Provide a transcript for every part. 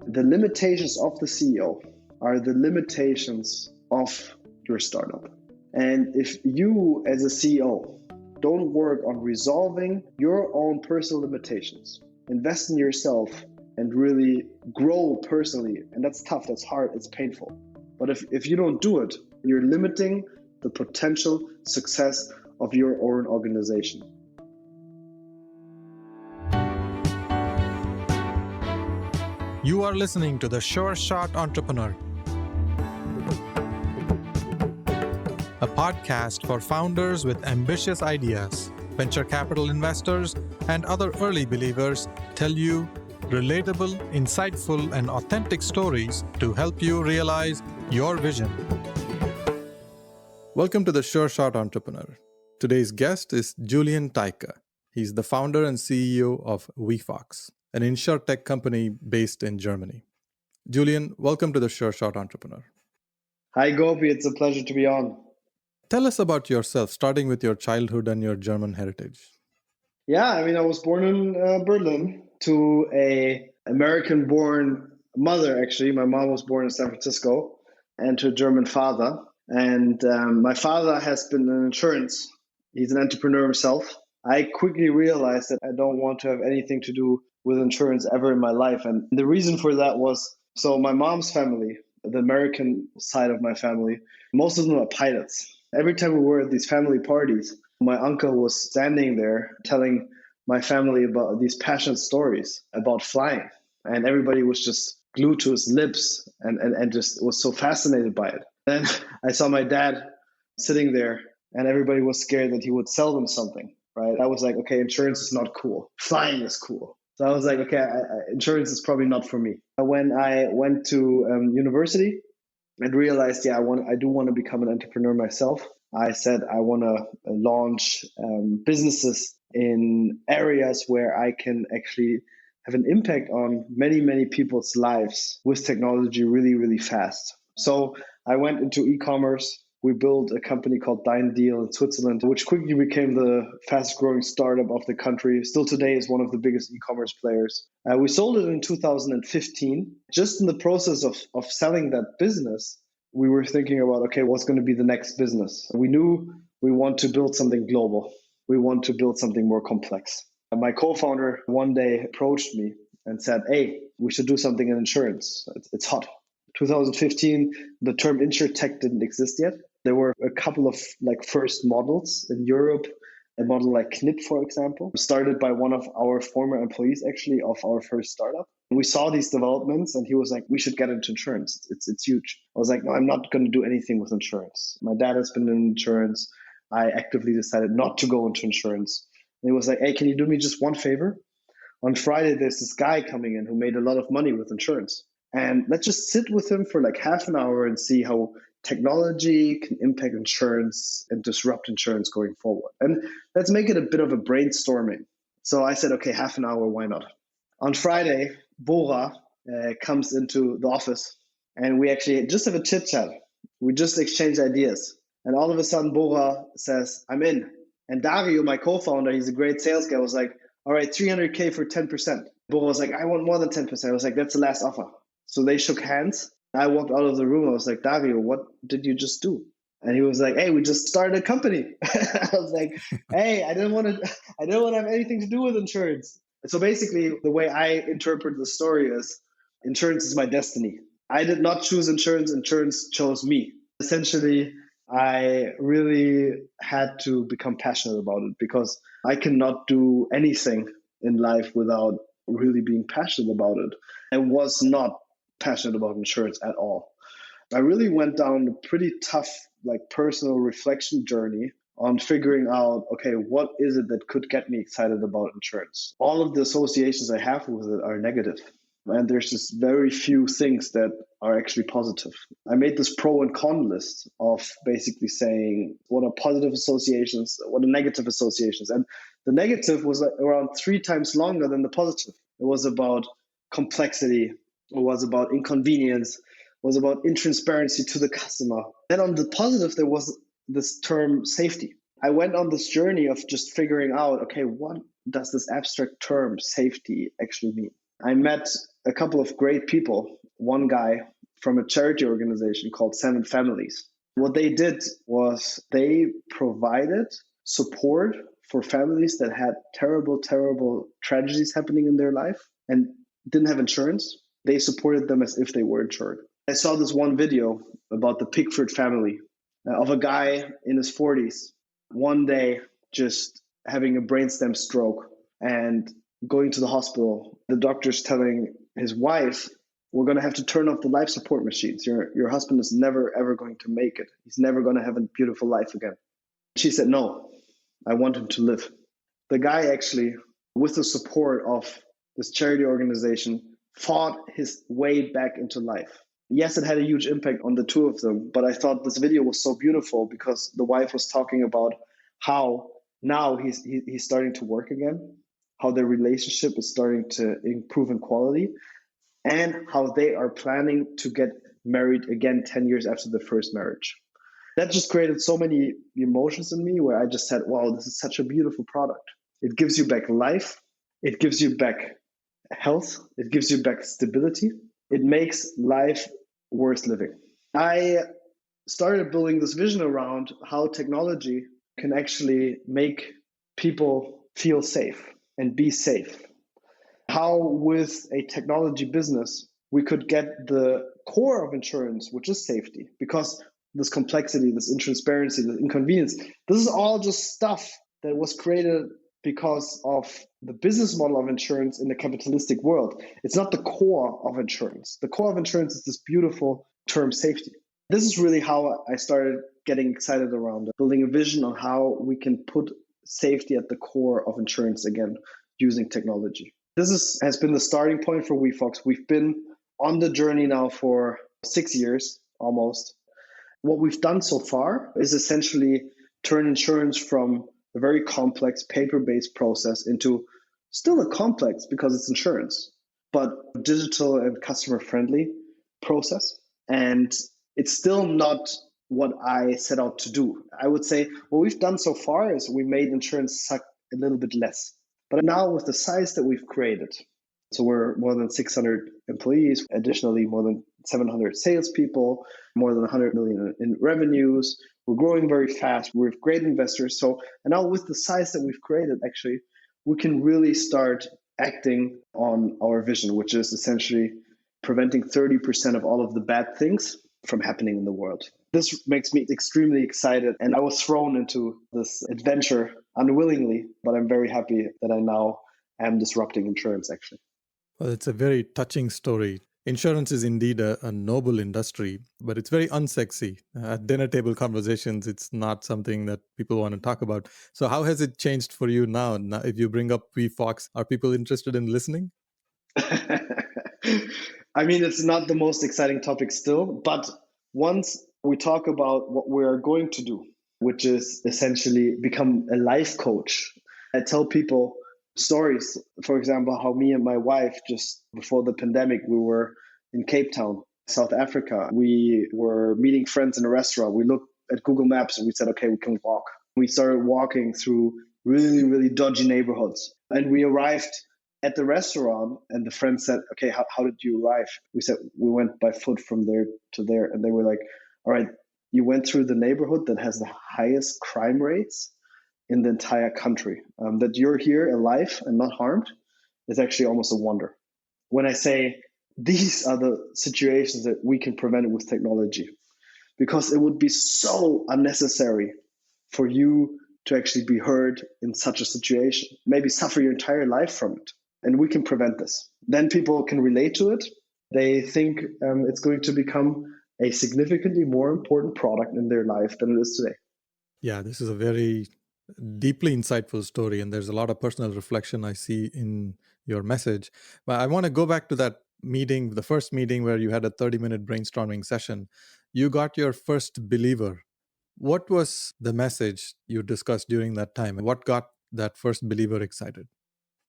The limitations of the CEO are the limitations of your startup. And if you as a CEO don't work on resolving your own personal limitations, invest in yourself and really grow personally, and that's tough, that's hard, it's painful. But if you don't do it, you're limiting the potential success of your own organization. You are listening to The Sure Shot Entrepreneur, a podcast for founders with ambitious ideas. Venture capital investors and other early believers tell you relatable, insightful, and authentic stories to help you realize your vision. Welcome to The Sure Shot Entrepreneur. Today's guest is Julian Teicke. He's the founder and CEO of Wefox, an insurtech company based in Germany. Julian, welcome to The Sure Shot Entrepreneur. Hi, Gopi. It's a pleasure to be on. Tell us about yourself, starting with your childhood and your German heritage. Yeah, I was born in Berlin to a American-born mother, actually. My mom was born in San Francisco, and to a German father. And my father has been in insurance. He's an entrepreneur himself. I quickly realized that I don't want to have anything to do with insurance ever in my life. And the reason for that was, so my mom's family, the American side of my family, most of them are pilots. Every time we were at these family parties, my uncle was standing there telling my family about these passionate stories about flying. And everybody was just glued to his lips and just was so fascinated by it. Then I saw my dad sitting there and everybody was scared that he would sell them something, right? I was like, okay, insurance is not cool. Flying is cool. So I was like, okay, insurance is probably not for me. When I went to university and realized, I do want to become an entrepreneur myself. I said I want to launch businesses in areas where I can actually have an impact on many, many people's lives with technology really, really fast. So I went into e-commerce. We built a company called Dein Deal in Switzerland, which quickly became the fastest growing startup of the country. Still today is one of the biggest e-commerce players. We sold it in 2015. Just in the process of selling that business, we were thinking about, okay, what's going to be the next business? We knew we want to build something global. We want to build something more complex. And my co-founder one day approached me and said, hey, we should do something in insurance. It's hot. 2015, the term insurtech didn't exist yet. There were a couple of first models in Europe, a model like Knip, for example, started by one of our former employees, actually, of our first startup. We saw these developments and he was like, we should get into insurance. It's huge. I was like, no, I'm not going to do anything with insurance. My dad has been in insurance. I actively decided not to go into insurance. And he was like, hey, can you do me just one favor? On Friday, there's this guy coming in who made a lot of money with insurance. And let's just sit with him for half an hour and see how technology can impact insurance and disrupt insurance going forward. And let's make it a bit of a brainstorming. So I said, okay, half an hour, why not? On Friday, Bora comes into the office and we actually just have a chit chat. We just exchange ideas. And all of a sudden, Bora says, I'm in. And Dario, my co-founder, he's a great sales guy, was like, all right, 300K for 10%. Bora was like, I want more than 10%. I was like, that's the last offer. So they shook hands. I walked out of the room. I was like, Dario, what did you just do? And he was like, hey, we just started a company. I was like, hey, I didn't want to have anything to do with insurance. So basically, the way I interpret the story is insurance is my destiny. I did not choose insurance. Insurance chose me. Essentially, I really had to become passionate about it because I cannot do anything in life without really being passionate about it. I was not passionate about insurance at all. I really went down a pretty tough, personal reflection journey on figuring out, okay, what is it that could get me excited about insurance? All of the associations I have with it are negative. And there's just very few things that are actually positive. I made this pro and con list of basically saying what are positive associations, what are negative associations. And the negative was around 3 times longer than the positive. It was about complexity. It was about inconvenience. It was about intransparency to the customer. Then on the positive, there was this term safety. I went on this journey of just figuring out, okay, what does this abstract term safety actually mean? I met a couple of great people. One guy from a charity organization called 7 Families. What they did was they provided support for families that had terrible, terrible tragedies happening in their life and didn't have insurance. They supported them as if they were insured. I saw this one video about the Pickford family of a guy in his 40s, one day just having a brainstem stroke and going to the hospital. The doctor's telling his wife, we're going to have to turn off the life support machines. Your husband is never, ever going to make it. He's never going to have a beautiful life again. She said, no, I want him to live. The guy actually, with the support of this charity organization, fought his way back into life. Yes, it had a huge impact on the two of them, but I thought this video was so beautiful because the wife was talking about how now he's starting to work again, how their relationship is starting to improve in quality, and how they are planning to get married again 10 years after the first marriage. That just created so many emotions in me where I just said, wow, this is such a beautiful product. It gives you back life. It gives you back health. It gives you back stability. It makes life worth living. I started building this vision around how technology can actually make people feel safe and be safe. How with a technology business, we could get the core of insurance, which is safety, because this complexity, this intransparency, this inconvenience, this is all just stuff that was created because of the business model of insurance in the capitalistic world. It's not the core of insurance. The core of insurance is this beautiful term safety. This is really how I started getting excited around it, building a vision on how we can put safety at the core of insurance again using technology. This has been the starting point for Wefox. We've been on the journey now for 6 years almost. What we've done so far is essentially turn insurance from a very complex paper-based process into still a complex, because it's insurance, but digital and customer-friendly process. And it's still not what I set out to do. I would say what we've done so far is we made insurance suck a little bit less. But now with the size that we've created, so we're more than 600 employees, additionally more than 700 salespeople, more than 100 million in revenues. We're growing very fast. We have great investors. And now with the size that we've created, actually, we can really start acting on our vision, which is essentially preventing 30% of all of the bad things from happening in the world. This makes me extremely excited, and I was thrown into this adventure unwillingly, but I'm very happy that I now am disrupting insurance, actually. Well, it's a very touching story. Insurance is indeed a noble industry, but it's very unsexy. At dinner table conversations, it's not something that people want to talk about. So how has it changed for you now? Now, if you bring up Wefox, are people interested in listening? I mean, it's not the most exciting topic still, but once we talk about what we're going to do, which is essentially become a life coach, I tell people stories. For example, how me and my wife, just before the pandemic, we were in Cape Town, South Africa. We were meeting friends in a restaurant. We looked at Google Maps and we said, okay, we can walk. We started walking through really, really dodgy neighborhoods. And we arrived at the restaurant and the friend said, okay, how did you arrive? We said, we went by foot from there to there. And they were like, all right, you went through the neighborhood that has the highest crime rates in the entire country. That you're here alive and not harmed is actually almost a wonder. When I say these are the situations that we can prevent with technology, because it would be so unnecessary for you to actually be hurt in such a situation, maybe suffer your entire life from it. And we can prevent this. Then people can relate to it. They think it's going to become a significantly more important product in their life than it is today. Yeah, this is a very deeply insightful story, and there's a lot of personal reflection I see in your message. But I want to go back to that meeting, the first meeting where you had a 30-minute brainstorming session. You got your first believer. What was the message you discussed during that time? What got that first believer excited?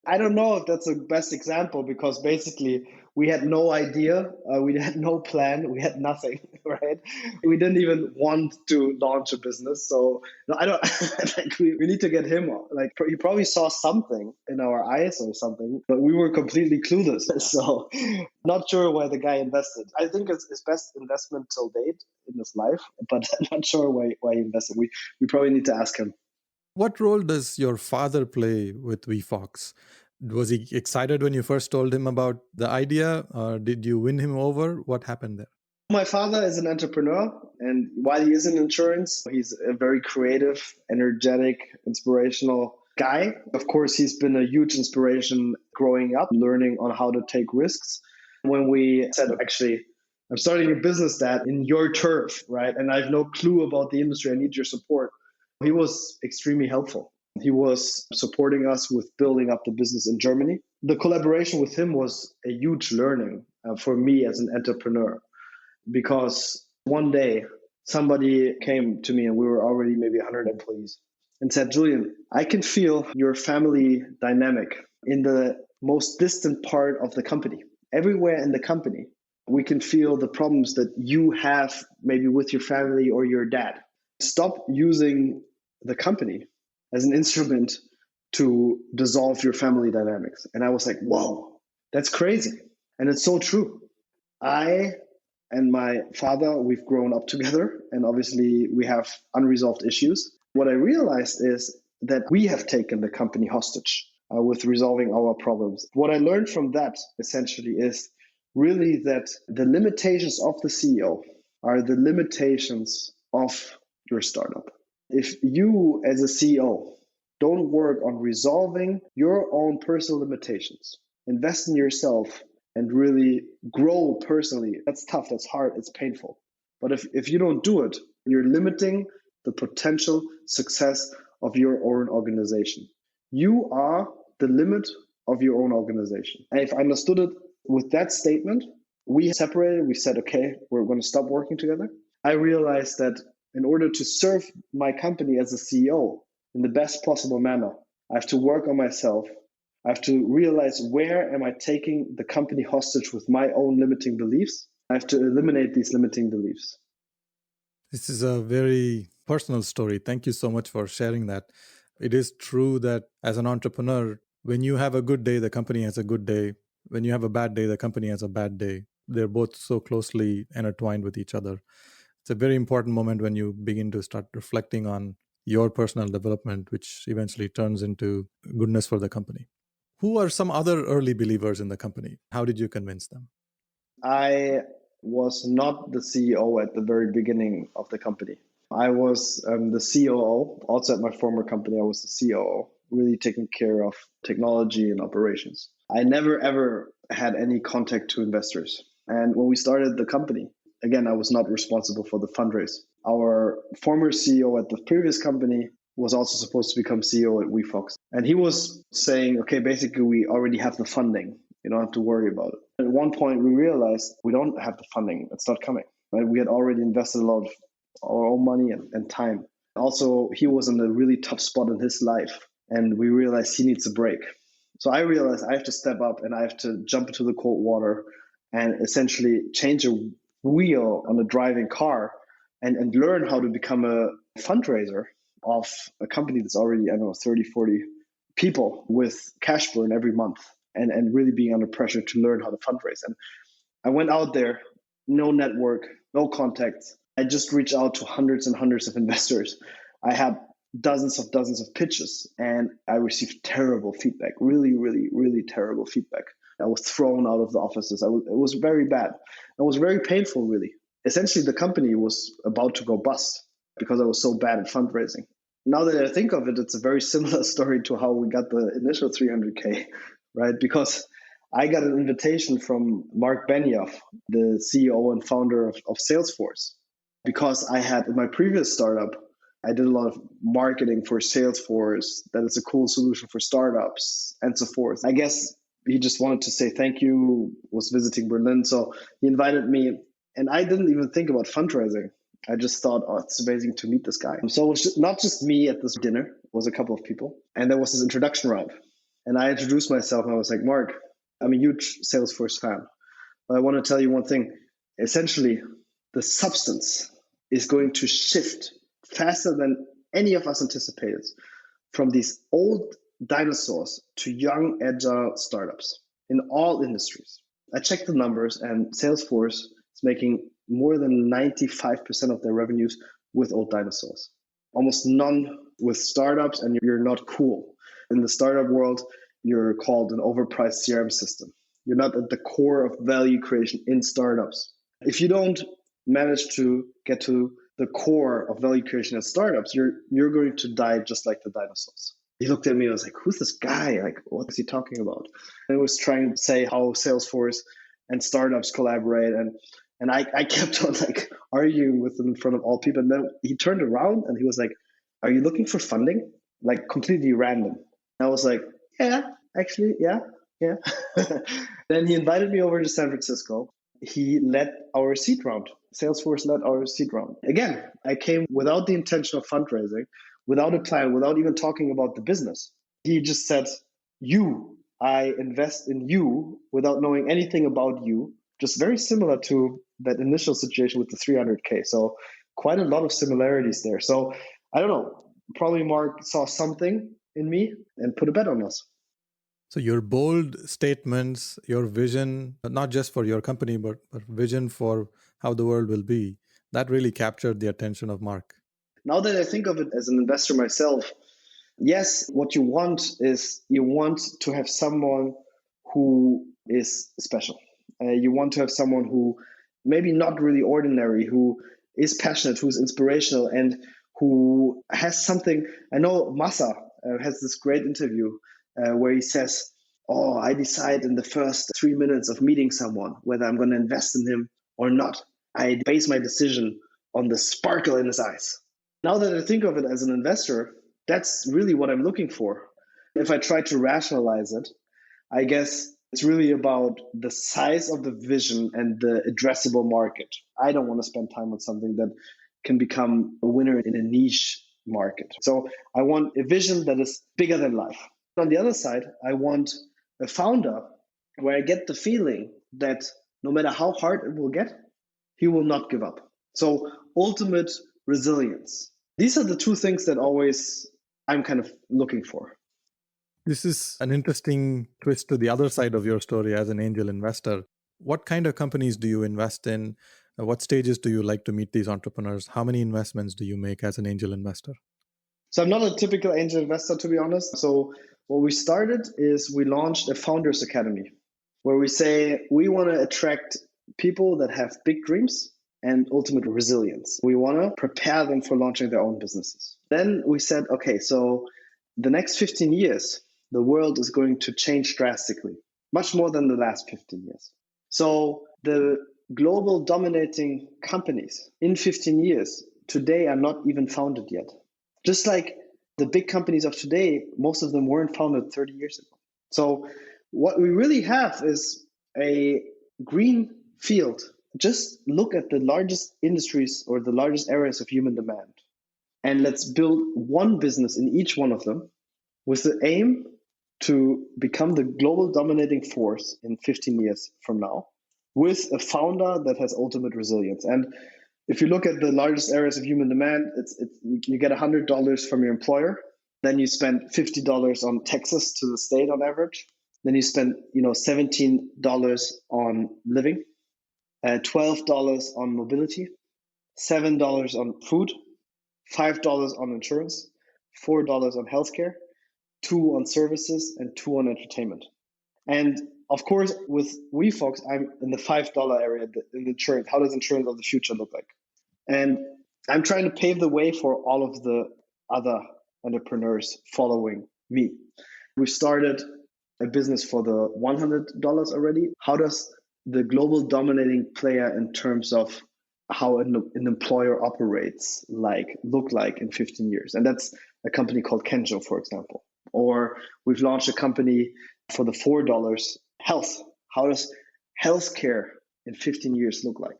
I don't know if that's the best example, because basically we had no idea, we had no plan, we had nothing. right? We didn't even want to launch a business. So no, I don't like we need to get him like he probably saw something in our eyes or something, but we were completely clueless. So not sure why the guy invested. I think it's his best investment till date in his life, but I'm not sure why he invested. We probably need to ask him. What role does your father play with Wefox? Was he excited when you first told him about the idea, or did you win him over? What happened there? My father is an entrepreneur, and while he is in insurance, he's a very creative, energetic, inspirational guy. Of course, he's been a huge inspiration growing up, learning on how to take risks. When we said, actually, I'm starting a business, Dad, in your turf, right? And I have no clue about the industry. I need your support. He was extremely helpful. He was supporting us with building up the business in Germany. The collaboration with him was a huge learning for me as an entrepreneur, because one day somebody came to me and we were already maybe 100 employees and said, Julian, I can feel your family dynamic in the most distant part of the company. Everywhere in the company, we can feel the problems that you have maybe with your family or your dad. Stop using the company as an instrument to dissolve your family dynamics. And I was like, whoa, that's crazy. And it's so true. I and my father, we've grown up together, and obviously we have unresolved issues. What I realized is that we have taken the company hostage with resolving our problems. What I learned from that essentially is really that the limitations of the CEO are the limitations of your startup. If you as a CEO don't work on resolving your own personal limitations, invest in yourself, and really grow personally, that's tough, that's hard, it's painful. But if you don't do it, you're limiting the potential success of your own organization. You are the limit of your own organization. And if I understood it with that statement, we separated, we said, okay, we're going to stop working together. I realized that in order to serve my company as a CEO in the best possible manner, I have to work on myself. I have to realize, where am I taking the company hostage with my own limiting beliefs? I have to eliminate these limiting beliefs. This is a very personal story. Thank you so much for sharing that. It is true that as an entrepreneur, when you have a good day, the company has a good day. When you have a bad day, the company has a bad day. They're both so closely intertwined with each other. It's a very important moment when you begin to start reflecting on your personal development, which eventually turns into goodness for the company. Who are some other early believers in the company? How did you convince them? I was not the CEO at the very beginning of the company. I was the COO. Also at my former company, I was the COO, really taking care of technology and operations. I never, ever had any contact to investors. And when we started the company, again, I was not responsible for the fundraise. Our former CEO at the previous company was also supposed to become CEO at Wefox. And he was saying, okay, basically, we already have the funding. You don't have to worry about it. At one point, we realized we don't have the funding. It's not coming. Right? We had already invested a lot of our own money and time. Also, he was in a really tough spot in his life, and we realized he needs a break. So I realized I have to step up and I have to jump into the cold water and essentially change a wheel on a driving car and learn how to become a fundraiser of a company that's already, 30, 40 people with cash burn every month and really being under pressure to learn how to fundraise. And I went out there, no network, no contacts. I just reached out to hundreds and hundreds of investors. I had dozens of pitches, and I received terrible feedback, really, really, really terrible feedback. I was thrown out of the offices. It was very bad. It was very painful, really. Essentially, the company was about to go bust because I was so bad at fundraising. Now that I think of it, it's a very similar story to how we got the initial 300K, right? Because I got an invitation from Mark Benioff, the CEO and founder of Salesforce, because I had in my previous startup, I did a lot of marketing for Salesforce, that it's a cool solution for startups and so forth. I guess he just wanted to say thank you, was visiting Berlin. So he invited me, and I didn't even think about fundraising. I just thought, oh, it's amazing to meet this guy. So it was not just me at this dinner, it was a couple of people. And there was this introduction round. And I introduced myself and I was like, Mark, I'm a huge Salesforce fan. But I want to tell you one thing. Essentially, the substance is going to shift faster than any of us anticipated from these old dinosaurs to young, agile startups in all industries. I checked the numbers, and Salesforce is making more than 95% of their revenues with old dinosaurs. Almost none with startups, and you're not cool. In the startup world, you're called an overpriced CRM system. You're not at the core of value creation in startups. If you don't manage to get to the core of value creation in startups, you're going to die just like the dinosaurs. He looked at me and was like, who's this guy? Like, what is he talking about? And I was trying to say how Salesforce and startups collaborate. And I kept on like arguing with him in front of all people. And then he turned around and he was like, are you looking for funding? Like completely random. And I was like, yeah, actually, yeah. Then he invited me over to San Francisco. He led our seed round. Salesforce led our seed round. Again, I came without the intention of fundraising, without a plan, without even talking about the business. He just said, I invest in you without knowing anything about you. Just very similar to that initial situation with the 300K. So quite a lot of similarities there. So I don't know, probably Mark saw something in me and put a bet on us. So your bold statements, your vision, not just for your company, but vision for how the world will be, that really captured the attention of Mark. Now that I think of it as an investor myself, yes, what you want is you want to have someone who is special. You want to have someone who maybe not really ordinary, who is passionate, who's inspirational, and who has something. I know Masa has this great interview where he says, I decide in the first 3 minutes of meeting someone whether I'm going to invest in him or not. I base my decision on the sparkle in his eyes. Now that I think of it as an investor, that's really what I'm looking for. If I try to rationalize it, I guess it's really about the size of the vision and the addressable market. I don't want to spend time on something that can become a winner in a niche market. So I want a vision that is bigger than life. On the other side, I want a founder where I get the feeling that no matter how hard it will get, he will not give up. So ultimate resilience. These are the two things that always I'm kind of looking for. This is an interesting twist to the other side of your story as an angel investor. What kind of companies do you invest in? What stages do you like to meet these entrepreneurs? How many investments do you make as an angel investor? So I'm not a typical angel investor, to be honest. So what we started is we launched a Founders Academy where we say we want to attract people that have big dreams and ultimate resilience. We want to prepare them for launching their own businesses. Then we said, okay, so the next 15 years, the world is going to change drastically, much more than the last 15 years. So the global dominating companies in 15 years today are not even founded yet. Just like the big companies of today, most of them weren't founded 30 years ago. So what we really have is a green field. Just look at the largest industries or the largest areas of human demand. And let's build one business in each one of them with the aim to become the global dominating force in 15 years from now with a founder that has ultimate resilience. And if you look at the largest areas of human demand, you get $100 from your employer. Then you spend $50 on taxes to the state on average. Then you spend $17 on living, $12 on mobility, $7 on food, $5 on insurance, $4 on healthcare, $2 on services, and $2 on entertainment. And of course, with Wefox, I'm in the $5 area in insurance. How does insurance of the future look like? And I'm trying to pave the way for all of the other entrepreneurs following me. We started a business for the $100 already. How does the global dominating player in terms of how an employer operates look like in 15 years? And that's a company called Kenjo, for example. Or we've launched a company for the $4 health. How does healthcare in 15 years look like?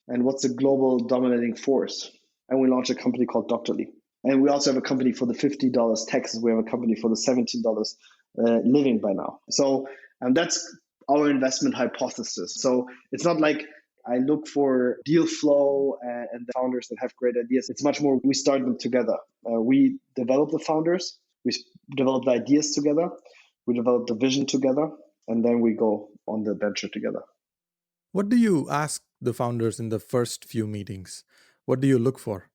And what's the global dominating force? And we launched a company called Doctorly. And we also have a company for the $50 taxes. We have a company for the $17 living by now. So that's our investment hypothesis. So it's not like I look for deal flow and the founders that have great ideas. It's much more, we start them together. We develop the founders, we develop the ideas together, we develop the vision together, and then we go on the venture together. What do you ask the founders in the first few meetings? What do you look for?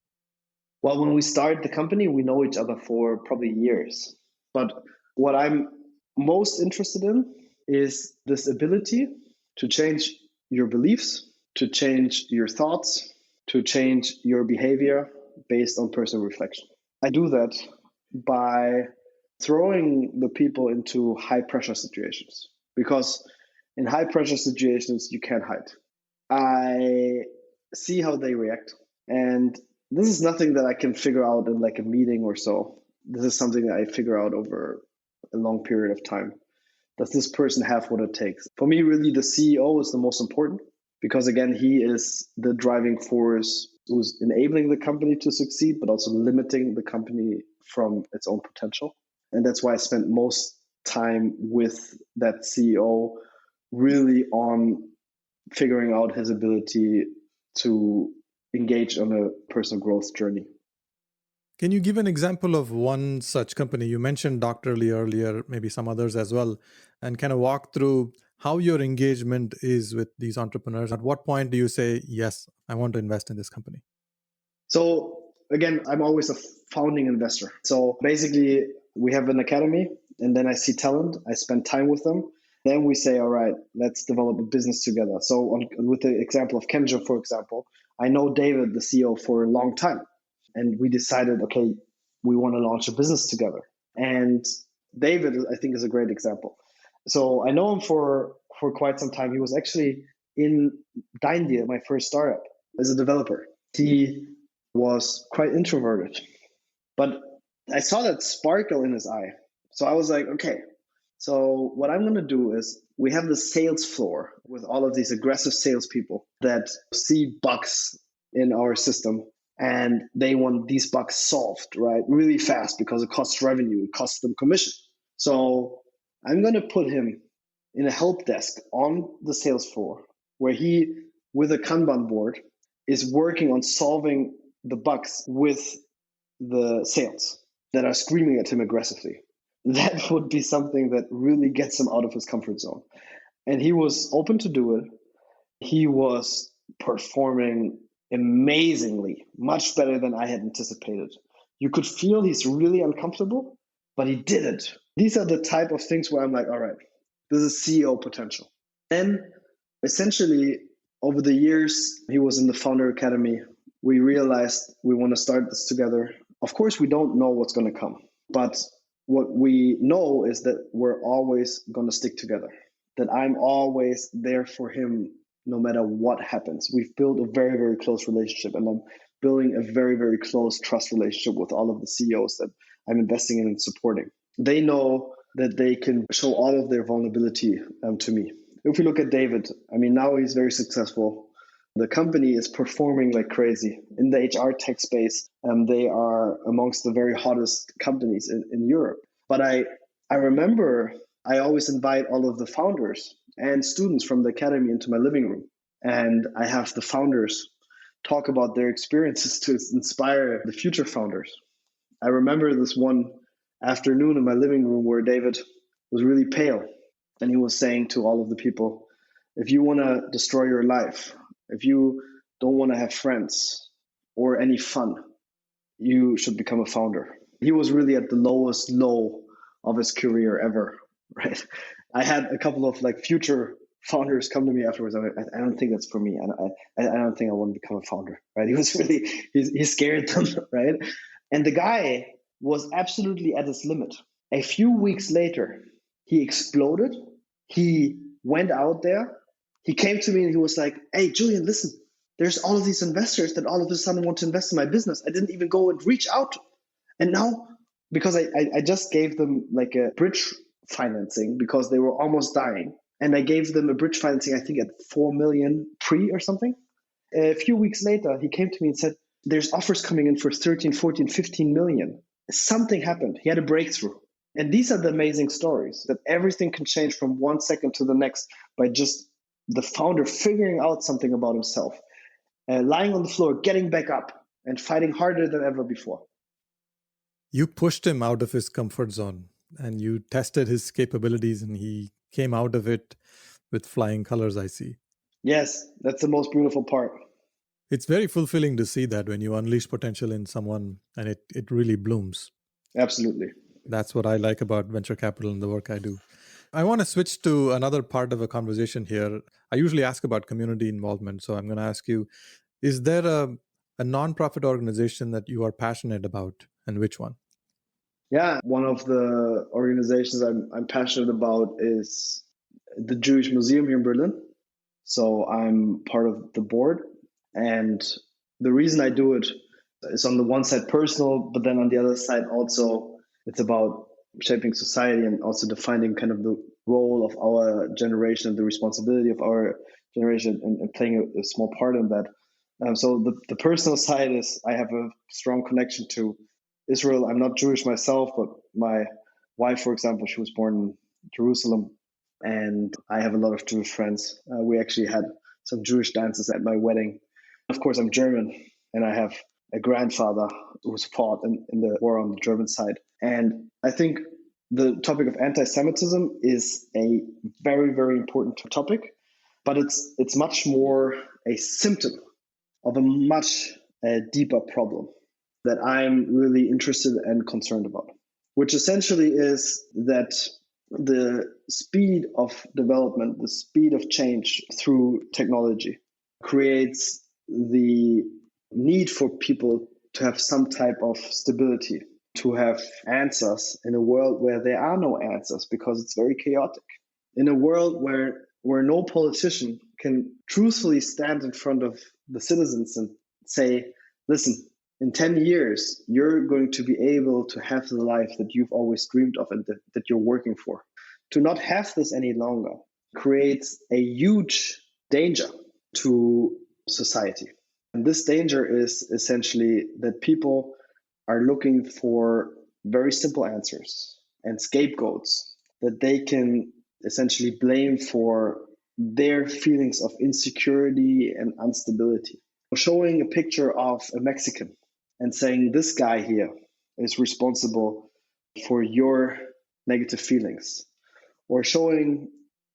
Well, when we start the company, we know each other for probably years. But what I'm most interested in is this ability to change your beliefs, to change your thoughts, to change your behavior based on personal reflection. I do that by throwing the people into high pressure situations, because in high pressure situations, you can't hide. I see how they react. And this is nothing that I can figure out in like a meeting or so. This is something that I figure out over a long period of time. Does this person have what it takes? For me, really, the CEO is the most important, because again, he is the driving force who's enabling the company to succeed, but also limiting the company from its own potential. And that's why I spent most time with that CEO really on figuring out his ability to engage on a personal growth journey. Can you give an example of one such company? You mentioned Doctorly earlier, maybe some others as well, and kind of walk through how your engagement is with these entrepreneurs. At what point do you say, yes, I want to invest in this company? So again, I'm always a founding investor. So basically, we have an academy, and then I see talent, I spend time with them. Then we say, all right, let's develop a business together. So with the example of Kenjo, for example, I know David, the CEO, for a long time. And we decided, okay, we want to launch a business together. And David, I think, is a great example. So I know him for quite some time. He was actually in Dyndia, my first startup, as a developer. He was quite introverted, but I saw that sparkle in his eye. So I was like, okay, so what I'm going to do is we have the sales floor with all of these aggressive salespeople that see bugs in our system, and they want these bugs solved, right, really fast, because it costs revenue, it costs them commission. So I'm going to put him in a help desk on the sales floor where he, with a Kanban board, is working on solving the bugs with the sales that are screaming at him aggressively. That would be something that really gets him out of his comfort zone. And he was open to do it. He was performing amazingly, much better than I had anticipated. You could feel he's really uncomfortable, but he did it. These are the type of things where I'm like, all right, this is CEO potential. Then essentially, over the years, he was in the Founder Academy. We realized we want to start this together. Of course, we don't know what's going to come, but what we know is that we're always going to stick together, that I'm always there for him no matter what happens. We've built a very, very close relationship, and I'm building a very, very close trust relationship with all of the CEOs that I'm investing in and supporting. They know that they can show all of their vulnerability to me. If we look at David, I mean, now he's very successful. The company is performing like crazy. In the HR tech space, they are amongst the very hottest companies in Europe. But I remember I always invite all of the founders and students from the academy into my living room. And I have the founders talk about their experiences to inspire the future founders. I remember this one afternoon in my living room where David was really pale. And he was saying to all of the people, if you want to destroy your life, if you don't want to have friends or any fun, you should become a founder. He was really at the lowest low of his career ever, right? I had a couple of like future founders come to me afterwards. I'm like, I don't think that's for me. I don't think I want to become a founder, right? He was really, he scared them, right? And the guy was absolutely at his limit. A few weeks later, he exploded. He went out there. He came to me and he was like, hey, Julian, listen, there's all of these investors that all of a sudden want to invest in my business. I didn't even go and reach out. And now, because I just gave them like a bridge financing because they were almost dying. And I gave them a bridge financing, I think at 4 million pre or something. A few weeks later, he came to me and said, there's offers coming in for 13, 14, 15 million. Something happened. He had a breakthrough. And these are the amazing stories that everything can change from 1 second to the next by just the founder figuring out something about himself, lying on the floor, getting back up, and fighting harder than ever before. You pushed him out of his comfort zone and you tested his capabilities, and he came out of it with flying colors, I see. Yes, that's the most beautiful part. It's very fulfilling to see that when you unleash potential in someone and it really blooms. Absolutely. That's what I like about venture capital and the work I do. I want to switch to another part of a conversation here. I usually ask about community involvement. So I'm going to ask you, is there a nonprofit organization that you are passionate about, and which one? Yeah, one of the organizations I'm passionate about is the Jewish Museum here in Berlin. So I'm part of the board. And the reason I do it is on the one side personal, but then on the other side also it's about shaping society and also defining kind of the role of our generation and the responsibility of our generation and playing a small part in that. So the personal side is I have a strong connection to Israel. I'm not Jewish myself, but my wife, for example, she was born in Jerusalem, and I have a lot of Jewish friends. We actually had some Jewish dances at my wedding. Of course, I'm German, and I have a grandfather who was fought in the war on the German side. And I think the topic of anti-Semitism is a very, very important topic, but it's much more a symptom of a much deeper problem that I'm really interested and concerned about, which essentially is that the speed of development, the speed of change through technology creates the need for people to have some type of stability, to have answers in a world where there are no answers because it's very chaotic. In a world where no politician can truthfully stand in front of the citizens and say, listen, in 10 years, you're going to be able to have the life that you've always dreamed of and that you're working for. To not have this any longer creates a huge danger to society. And this danger is essentially that people are looking for very simple answers and scapegoats that they can essentially blame for their feelings of insecurity and instability. Showing a picture of a Mexican and saying, this guy here is responsible for your negative feelings, or showing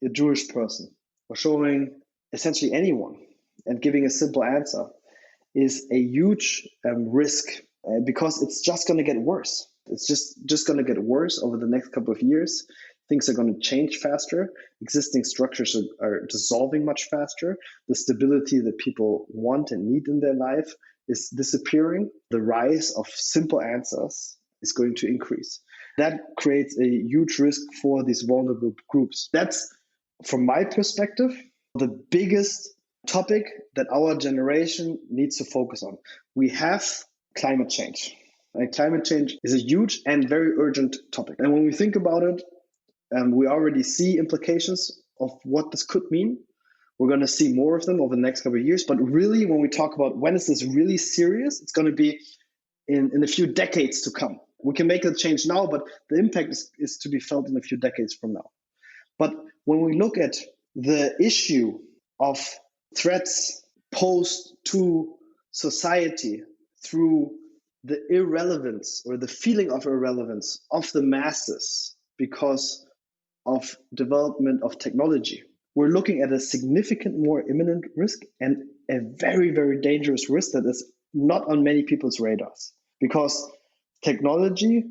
a Jewish person, or showing essentially anyone and giving a simple answer is a huge risk because it's just going to get worse. It's just going to get worse over the next couple of years. Things are going to change faster. Existing structures are dissolving much faster. The stability that people want and need in their life is disappearing. The rise of simple answers is going to increase. That creates a huge risk for these vulnerable groups. That's, from my perspective, the biggest topic that our generation needs to focus on. We have climate change. And climate change is a huge and very urgent topic. And when we think about it, we already see implications of what this could mean. We're going to see more of them over the next couple of years. But really, when we talk about when is this really serious, it's going to be in a few decades to come. We can make a change now, but the impact is to be felt in a few decades from now. But when we look at the issue of threats posed to society through the irrelevance or the feeling of irrelevance of the masses because of development of technology, we're looking at a significant more imminent risk and a very, very dangerous risk that is not on many people's radars, because technology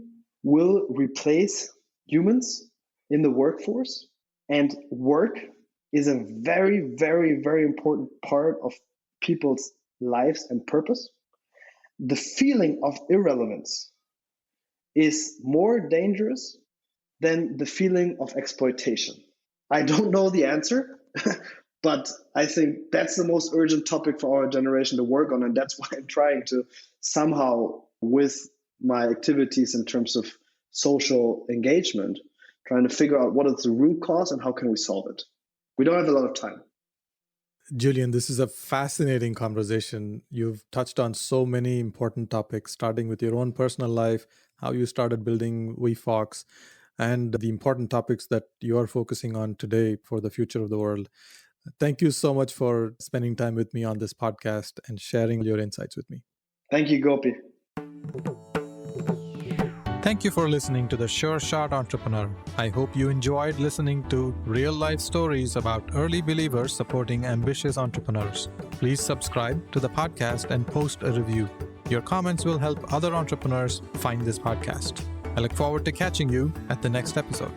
will replace humans in the workforce, and work is a very, very, very important part of people's lives and purpose. The feeling of irrelevance is more dangerous than the feeling of exploitation. I don't know the answer, but I think that's the most urgent topic for our generation to work on. And that's why I'm trying to somehow, with my activities in terms of social engagement, trying to figure out what is the root cause and how can we solve it. We don't have a lot of time. Julian, this is a fascinating conversation. You've touched on so many important topics, starting with your own personal life, how you started building Wefox, and the important topics that you are focusing on today for the future of the world. Thank you so much for spending time with me on this podcast and sharing your insights with me. Thank you, Gopi. Thank you for listening to The Sure Shot Entrepreneur. I hope you enjoyed listening to real-life stories about early believers supporting ambitious entrepreneurs. Please subscribe to the podcast and post a review. Your comments will help other entrepreneurs find this podcast. I look forward to catching you at the next episode.